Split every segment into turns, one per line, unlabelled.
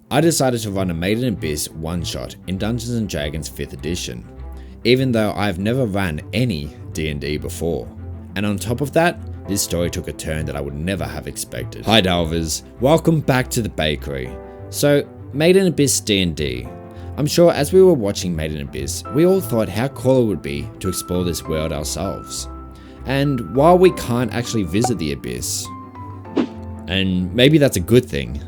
I decided to run a Made in Abyss one-shot in Dungeons & Dragons 5th edition, even though I've never ran any D&D before. And on top of that, this story took a turn that I would never have expected. Hi Delvers, welcome back to the bakery. So, Made in Abyss D&D. I'm sure as we were watching Made in Abyss, we all thought how cool it would be to explore this world ourselves. And while we can't actually visit the Abyss, and maybe that's a good thing,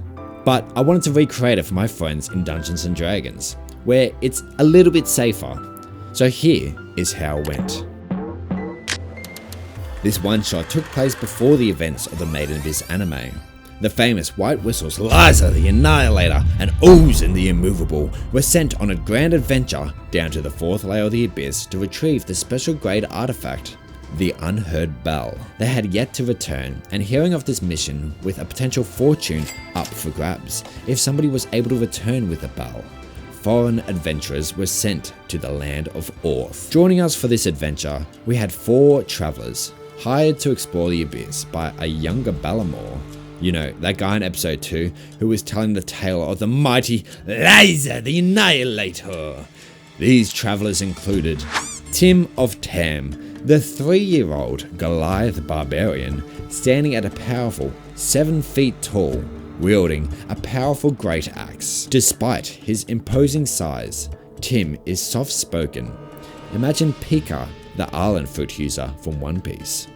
but I wanted to recreate it for my friends in Dungeons & Dragons, where it's a little bit safer. So here is how it went. This one-shot took place before the events of the Made in Abyss anime. The famous White Whistles, Liza the Annihilator, and Ozen the Immovable were sent on a grand adventure down to the 4th layer of the Abyss to retrieve the special grade artifact, the Unheard Bell. They had yet to return, and hearing of this mission with a potential fortune up for grabs if somebody was able to return with the bell, foreign adventurers were sent to the land of Orth. Joining us for this adventure, we had 4 travelers hired to explore the Abyss by a younger Ballamore. You know, that guy in episode 2 who was telling the tale of the mighty Liza the Annihilator. These travelers included Tim of Tam, the 3-year-old Goliath barbarian, standing at a powerful 7 feet tall, wielding a powerful great axe. Despite his imposing size, Tim is soft-spoken. Imagine Pika, the almond fruit user from One Piece.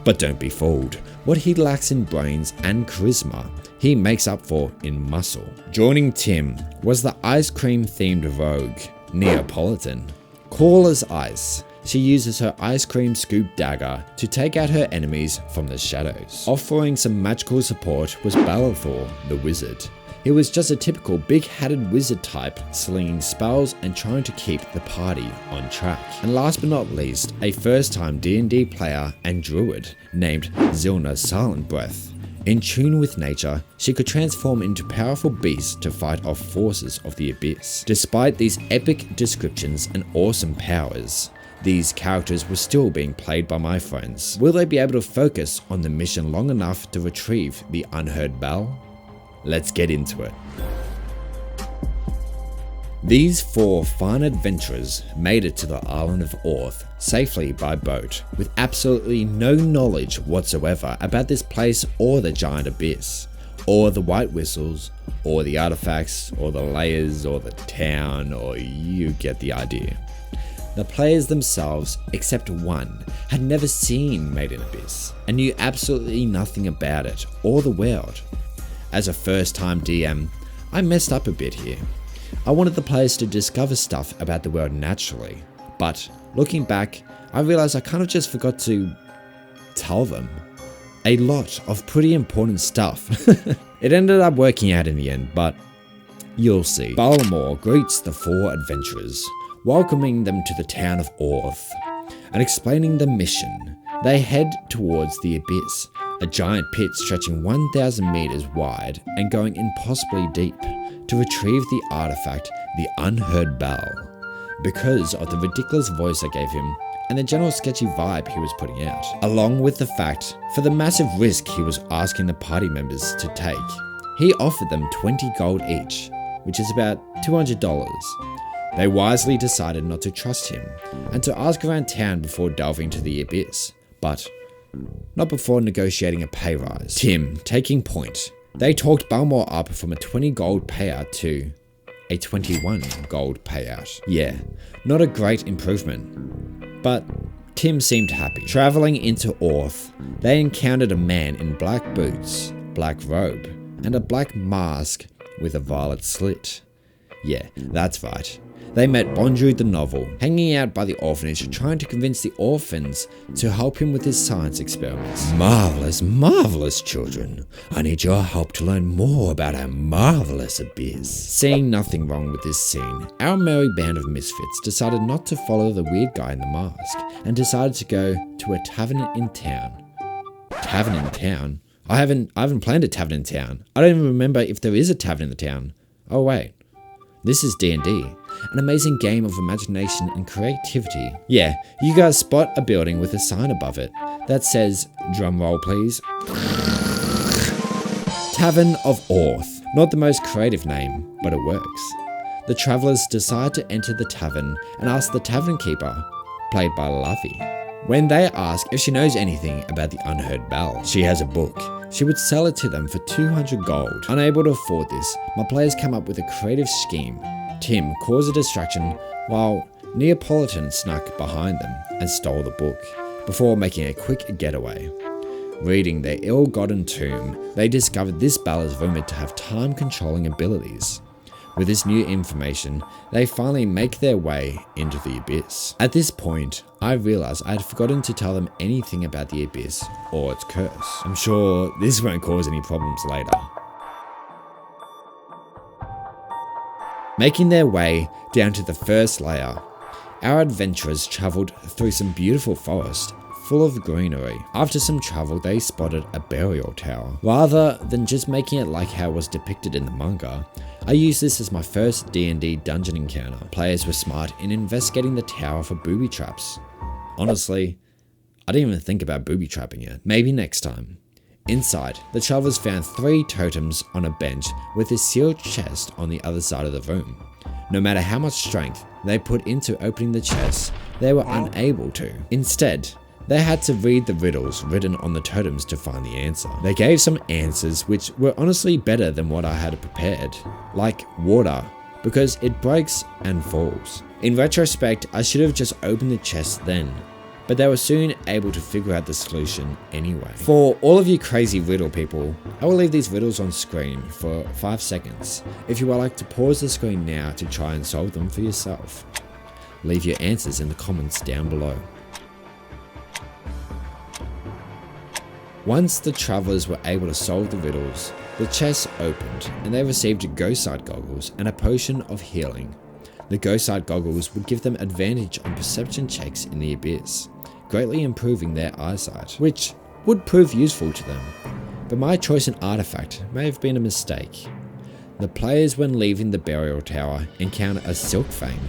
But don't be fooled. What he lacks in brains and charisma, he makes up for in muscle. Joining Tim was the ice cream themed rogue, Neapolitan. Cool as ice, she uses her ice cream scoop dagger to take out her enemies from the shadows. Offering some magical support was Balathor, the wizard. He was just a typical big-hatted wizard type, slinging spells and trying to keep the party on track. And last but not least, a first-time D&D player and druid named Zilna Silent Breath. In tune with nature, she could transform into powerful beasts to fight off forces of the Abyss. Despite these epic descriptions and awesome powers, these characters were still being played by my friends. Will they be able to focus on the mission long enough to retrieve the Unheard Bell? Let's get into it. These 4 fine adventurers made it to the island of Orth safely by boat, with absolutely no knowledge whatsoever about this place or the giant abyss, or the White Whistles, or the artifacts, or the layers, or the town, or you get the idea. The players themselves, except one, had never seen Made in Abyss, and knew absolutely nothing about it, or the world. As a first-time DM, I messed up a bit here. I wanted the players to discover stuff about the world naturally, but looking back, I realized I kind of just forgot to tell them a lot of pretty important stuff. It ended up working out in the end, but you'll see. Ballamore greets the 4 adventurers, welcoming them to the town of Orth, and explaining the mission. They head towards the Abyss, a giant pit stretching 1,000 meters wide and going impossibly deep, to retrieve the artifact, the Unheard Bell. Because of the ridiculous voice I gave him and the general sketchy vibe he was putting out, along with the fact for the massive risk he was asking the party members to take, he offered them 20 gold each, which is about $200. They wisely decided not to trust him and to ask around town before delving to the Abyss, but not before negotiating a pay rise. Tim taking point. They talked Balmore up from a 20 gold payout to a 21 gold payout. Yeah, not a great improvement, but Tim seemed happy. Traveling into Orth, they encountered a man in black boots, black robe, and a black mask with a violet slit. Yeah, that's right. They met Bonjour the Novel, hanging out by the orphanage trying to convince the orphans to help him with his science experiments. Marvelous, marvelous children. I need your help to learn more about our marvelous abyss. Seeing nothing wrong with this scene, our merry band of misfits decided not to follow the weird guy in the mask and decided to go to a tavern in town. Tavern in town? I haven't planned a tavern in town. I don't even remember if there is a tavern in the town. Oh wait. This is D&D, an amazing game of imagination and creativity. Yeah, you guys spot a building with a sign above it that says, drum roll please, Tavern of Orth. Not the most creative name, but it works. The travellers decide to enter the tavern and ask the tavern keeper, played by Luffy. When they ask if she knows anything about the Unheard Bell, she has a book. She would sell it to them for 200 gold. Unable to afford this, my players come up with a creative scheme. Tim caused a distraction while Neapolitan snuck behind them and stole the book, before making a quick getaway. Reading their ill-gotten tomb, they discovered this bell is rumored to have time-controlling abilities. With this new information, they finally make their way into the abyss. At this point, I realized I had forgotten to tell them anything about the abyss or its curse. I'm sure this won't cause any problems later. Making their way down to the first layer, our adventurers travelled through some beautiful forest full of greenery. After some travel, they spotted a burial tower. Rather than just making it like how it was depicted in the manga, I used this as my first D&D dungeon encounter. Players were smart in investigating the tower for booby traps. Honestly, I didn't even think about booby trapping yet. Maybe next time. Inside, the travellers found 3 totems on a bench with a sealed chest on the other side of the room. No matter how much strength they put into opening the chest, they were unable to. Instead, they had to read the riddles written on the totems to find the answer. They gave some answers which were honestly better than what I had prepared, like water, because it breaks and falls. In retrospect, I should have just opened the chest then, but they were soon able to figure out the solution anyway. For all of you crazy riddle people, I will leave these riddles on screen for 5 seconds, if you would like to pause the screen now to try and solve them for yourself. Leave your answers in the comments down below. Once the travellers were able to solve the riddles, the chest opened and they received ghost sight goggles and a potion of healing. The ghost sight goggles would give them advantage on perception checks in the abyss, greatly improving their eyesight, which would prove useful to them. But my choice in artifact may have been a mistake. The players, when leaving the burial tower, encounter a silk fang.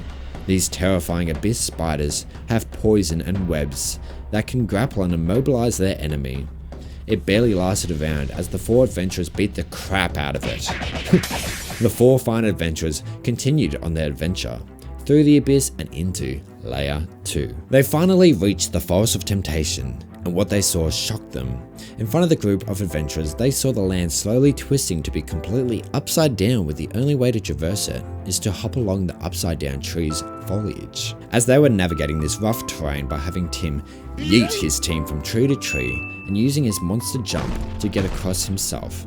These terrifying abyss spiders have poison and webs that can grapple and immobilize their enemy. It barely lasted a round as the 4 adventurers beat the crap out of it. The 4 fine adventurers continued on their adventure through the abyss and into Layer 2. They finally reached the Forest of Temptation, and what they saw shocked them. In front of the group of adventurers, they saw the land slowly twisting to be completely upside down, with the only way to traverse it is to hop along the upside down tree's foliage. As they were navigating this rough terrain by having Tim yeet his team from tree to tree and using his monster jump to get across himself,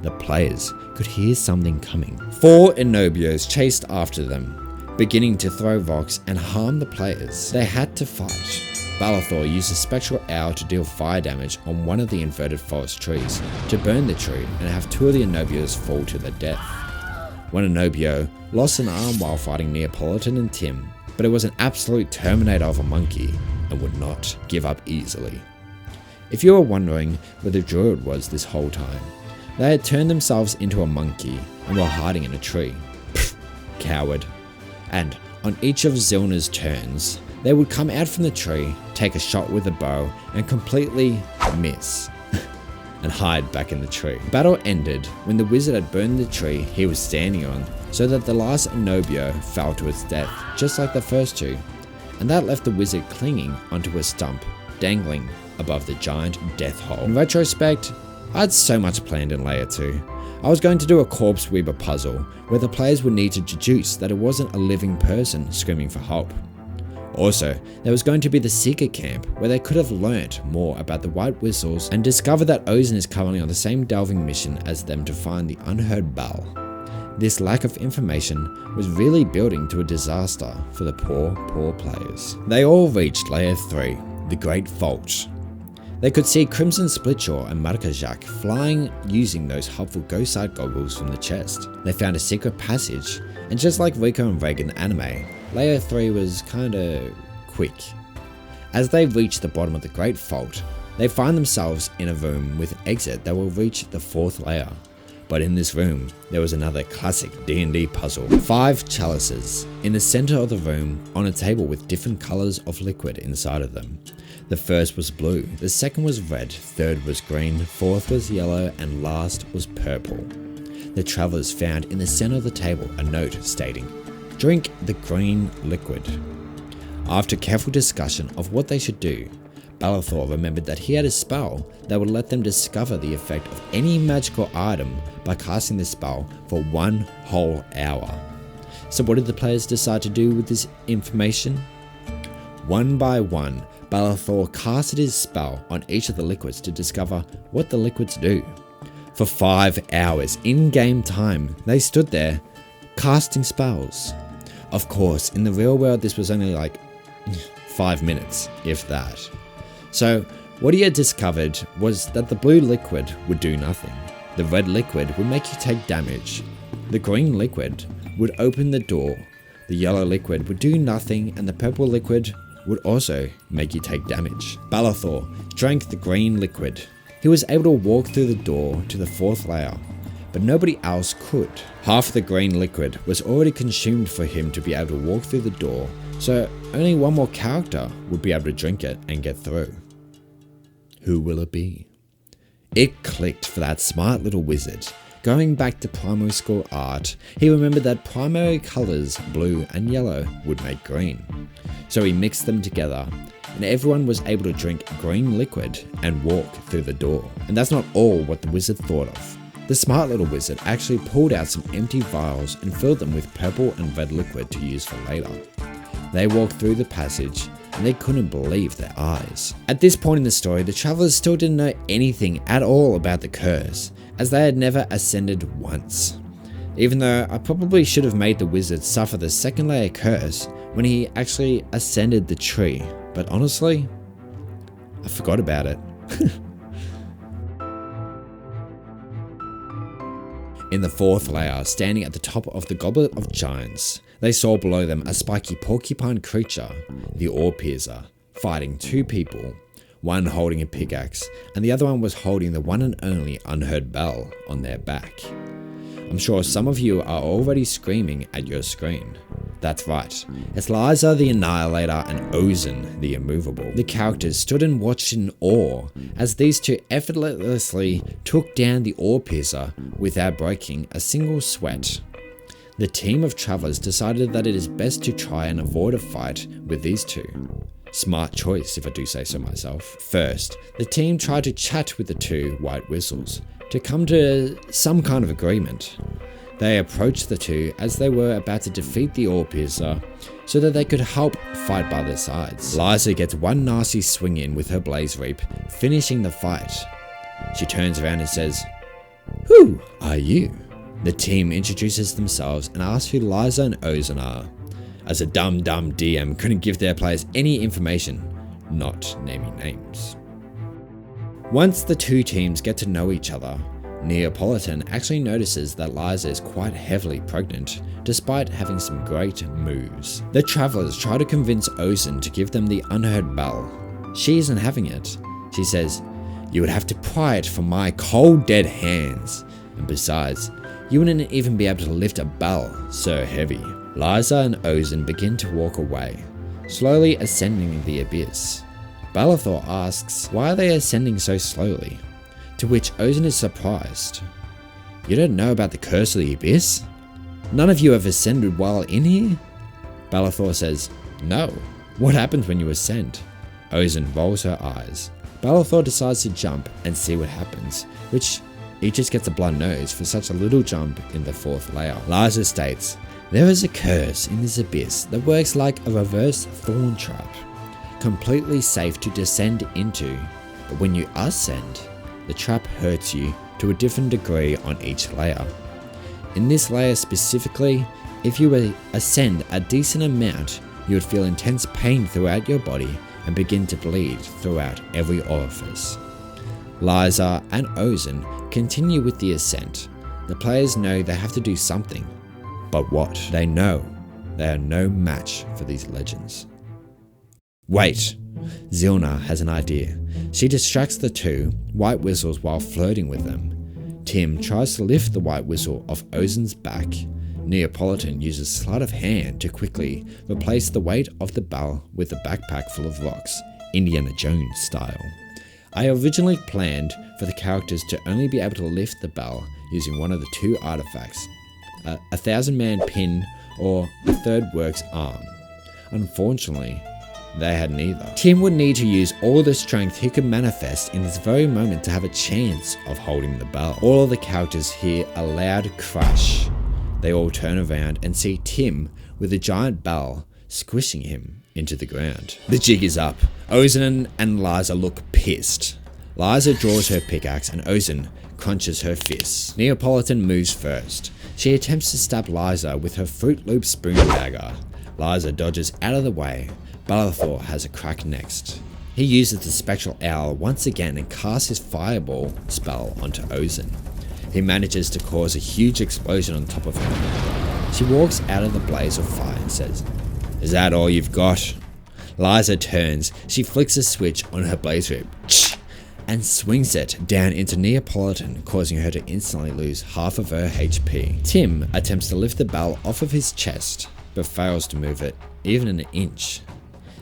the players could hear something coming. 4 Enobios chased after them, beginning to throw rocks and harm the players. They had to fight. Balathor used a spectral owl to deal fire damage on one of the inverted forest trees, to burn the tree and have 2 of the Enobios fall to their death. One Enobio lost an arm while fighting Neapolitan and Tim, but it was an absolute terminator of a monkey and would not give up easily. If you were wondering where the druid was this whole time, they had turned themselves into a monkey and were hiding in a tree. Pfft, coward. And on each of Zilna's turns, they would come out from the tree, take a shot with a bow, and completely miss, and hide back in the tree. The battle ended when the wizard had burned the tree he was standing on, so that the last Enobio fell to its death, just like the first 2, and that left the wizard clinging onto a stump, dangling above the giant death hole. In retrospect, I had so much planned in Layer 2. I was going to do a corpse weaver puzzle, where the players would need to deduce that it wasn't a living person screaming for help. Also, there was going to be the Seeker camp, where they could have learnt more about the White Whistles and discovered that Ozen is currently on the same delving mission as them to find the Unheard Bell. This lack of information was really building to a disaster for the poor players. They all reached Layer 3, the Great Vault. They could see Crimson Splitshaw and Markajak flying using those helpful ghost sight goggles from the chest. They found a secret passage, and just like Rico and Reagan anime, Layer 3 was kinda quick. As they reach the bottom of the Great Vault, they find themselves in a room with an exit that will reach the 4th layer. But in this room, there was another classic D&D puzzle. 5 chalices in the center of the room on a table with different colors of liquid inside of them. The first was blue, the second was red, third was green, fourth was yellow, and last was purple. The travelers found in the center of the table a note stating, "Drink the green liquid." After careful discussion of what they should do, Balithor remembered that he had a spell that would let them discover the effect of any magical item by casting the spell for 1 whole hour. So what did the players decide to do with this information? One by one, Balithor casted his spell on each of the liquids to discover what the liquids do. For 5 hours in-game time, they stood there casting spells. Of course, in the real world this was only like 5 minutes, if that. So what he had discovered was that the blue liquid would do nothing. The red liquid would make you take damage. The green liquid would open the door. The yellow liquid would do nothing, and the purple liquid would also make you take damage. Balithor drank the green liquid. He was able to walk through the door to the 4th layer, but nobody else could. Half the green liquid was already consumed for him to be able to walk through the door, so only one more character would be able to drink it and get through. Who will it be? It clicked for that smart little wizard. Going back to primary school art, he remembered that primary colors, blue and yellow, would make green. So he mixed them together, and everyone was able to drink green liquid and walk through the door. And that's not all what the wizard thought of. The smart little wizard actually pulled out some empty vials and filled them with purple and red liquid to use for later. They walked through the passage, and they couldn't believe their eyes. At this point in the story, the travelers still didn't know anything at all about the curse, as they had never ascended once. Even though I probably should have made the wizard suffer the 2nd layer curse when he actually ascended the tree, but honestly, I forgot about it. In the 4th layer, standing at the top of the Goblet of Giants, they saw below them a spiky porcupine creature, the Oar-Piercer, fighting 2 people, one holding a pickaxe, and the other one was holding the one and only Unheard Bell on their back. I'm sure some of you are already screaming at your screen. That's right, it's Liza the Annihilator and Ozin the Immovable. The characters stood and watched in awe as these two effortlessly took down the Oar-Piercer without breaking a single sweat. The team of travelers decided that it is best to try and avoid a fight with these two. Smart choice, if I do say so myself. First, the team tried to chat with the 2 white whistles to come to some kind of agreement. They approached the 2 as they were about to defeat the Oar-Piercer so that they could help fight by their sides. Liza gets one nasty swing in with her Blaze Reap, finishing the fight. She turns around and says, "Who are you?" The team introduces themselves and asks who Liza and Ozin are, as a dumb DM couldn't give their players any information, not naming names. Once the 2 teams get to know each other, Neapolitan actually notices that Liza is quite heavily pregnant, despite having some great moves. The travelers try to convince Ozin to give them the Unheard Bell. She isn't having it. She says, "You would have to pry it from my cold dead hands, and besides, you wouldn't even be able to lift a bell so heavy." Liza and Ozin begin to walk away, slowly ascending the abyss. Balithor asks why they are ascending so slowly, to which Ozin is surprised. "You don't know about the curse of the abyss? None of you have ascended while in here?" Balithor says, "No. What happens when you ascend?" Ozin rolls her eyes. Balithor decides to jump and see what happens, which he just gets a blood nose for such a little jump in the 4th layer. Liza states, "There is a curse in this abyss that works like a reverse thorn trap, completely safe to descend into, but when you ascend, the trap hurts you to a different degree on each layer. In this layer specifically, if you ascend a decent amount, you would feel intense pain throughout your body and begin to bleed throughout every orifice." Liza and Ozin continue with the ascent. The players know they have to do something, but what? They know they are no match for these legends. Wait! Zilna has an idea. She distracts the 2 white whistles while flirting with them. Tim tries to lift the white whistle off Ozen's back. Neapolitan uses sleight of hand to quickly replace the weight of the bell with a backpack full of rocks, Indiana Jones style. I originally planned for the characters to only be able to lift the bell using one of the two artifacts, a 1,000-man pin or a third works arm. Unfortunately, they had neither. Tim would need to use all the strength he could manifest in this very moment to have a chance of holding the bell. All of the characters hear a loud crash. They all turn around and see Tim with a giant bell squishing him into the ground. The jig is up. Ozen and Liza look pissed. Liza draws her pickaxe and Ozen crunches her fists. Neapolitan moves first. She attempts to stab Liza with her Fruit Loop spoon dagger. Liza dodges out of the way. Balthor has a crack next. He uses the Spectral Owl once again and casts his Fireball spell onto Ozen. He manages to cause a huge explosion on top of her. She walks out of the blaze of fire and says, "Is that all you've got?" Liza turns, she flicks a switch on her blaze whip and swings it down into Neapolitan, causing her to instantly lose half of her HP. Tim attempts to lift the bell off of his chest, but fails to move it even an inch.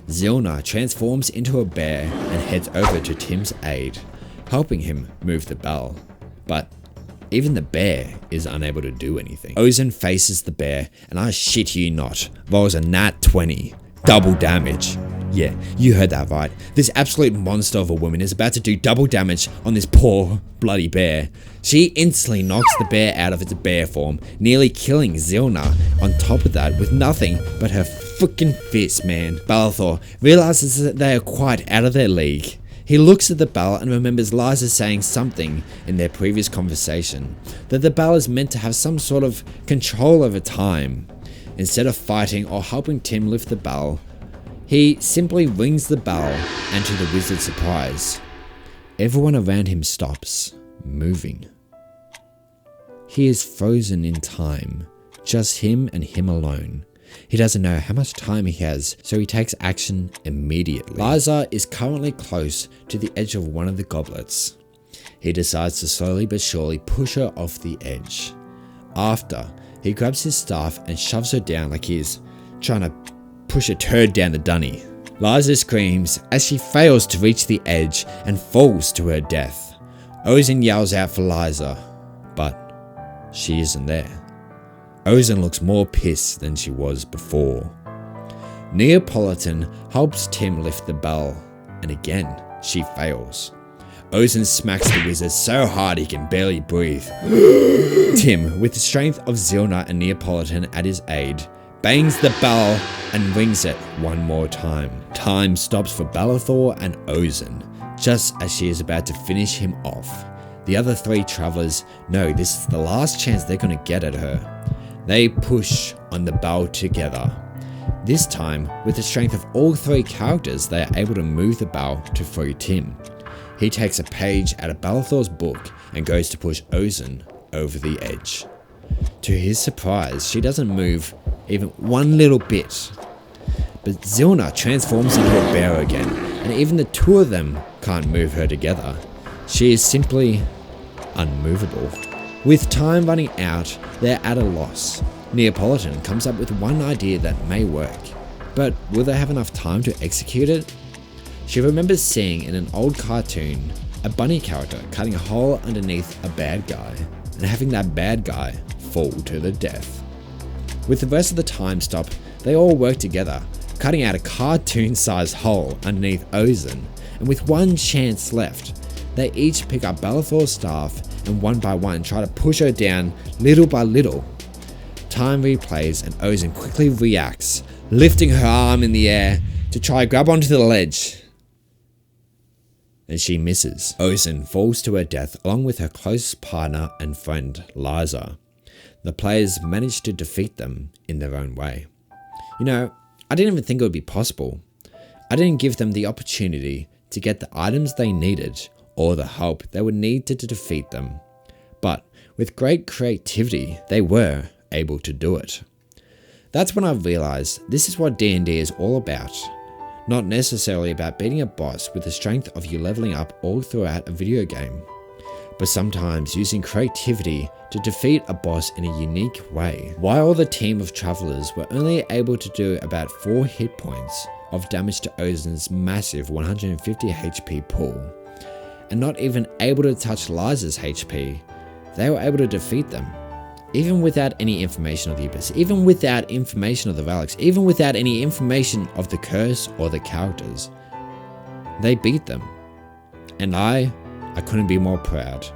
Zilna transforms into a bear and heads over to Tim's aid, helping him move the bell. But even the bear is unable to do anything. Ozen faces the bear, and I shit you not, rolls a nat 20. Double damage. Yeah, you heard that right. This absolute monster of a woman is about to do double damage on this poor, bloody bear. She instantly knocks the bear out of its bear form, nearly killing Zilna on top of that with nothing but her fucking fist, man. Balthor realizes that they are quite out of their league. He looks at the bell and remembers Liza saying something in their previous conversation, that the bell is meant to have some sort of control over time. Instead of fighting or helping Tim lift the bell, he simply rings the bell, and to the wizard's surprise, everyone around him stops moving. He is frozen in time, just him and him alone. He doesn't know how much time he has, so he takes action immediately. Liza is currently close to the edge of one of the goblets. He decides to slowly but surely push her off the edge. After, he grabs his staff and shoves her down like he is trying to push a turd down the dunny. Liza screams as she fails to reach the edge and falls to her death. Ozen yells out for Liza, but she isn't there. Ozen looks more pissed than she was before. Neapolitan helps Tim lift the bell, and again, she fails. Ozen smacks the wizard so hard he can barely breathe. Tim, with the strength of Zilna and Neapolitan at his aid, bangs the bell and rings it one more time. Time stops for Balthor and Ozen, just as she is about to finish him off. The other three travelers know this is the last chance they're going to get at her. They push on the bell together. This time, with the strength of all three characters, they are able to move the bell to free Tim. He takes a page out of Balthor's book and goes to push Ozen over the edge. To his surprise, she doesn't move even one little bit. But Zilna transforms into a bear again, and even the two of them can't move her together. She is simply unmovable. With time running out, they're at a loss. Neapolitan comes up with one idea that may work, but will they have enough time to execute it? She remembers seeing in an old cartoon a bunny character cutting a hole underneath a bad guy and having that bad guy fall to the death. With the rest of the time stop, they all work together, cutting out a cartoon-sized hole underneath Ozen, and with one chance left, they each pick up Balthor's staff and one by one try to push her down little by little. Time replays and Ozen quickly reacts, lifting her arm in the air to try grab onto the ledge. And she misses. Ozen falls to her death along with her close partner and friend Liza. The players manage to defeat them in their own way. You know, I didn't even think it would be possible. I didn't give them the opportunity to get the items they needed or the help they would need to defeat them. But with great creativity, they were able to do it. That's when I realized this is what D&D is all about. Not necessarily about beating a boss with the strength of you leveling up all throughout a video game, but sometimes using creativity to defeat a boss in a unique way. While the team of travelers were only able to do about 4 hit points of damage to Ozin's massive 150 HP pool, and not even able to touch Liza's HP, they were able to defeat them. Even without any information of the Abyss, even without information of the Valaks, even without any information of the curse or the characters, they beat them. And I couldn't be more proud.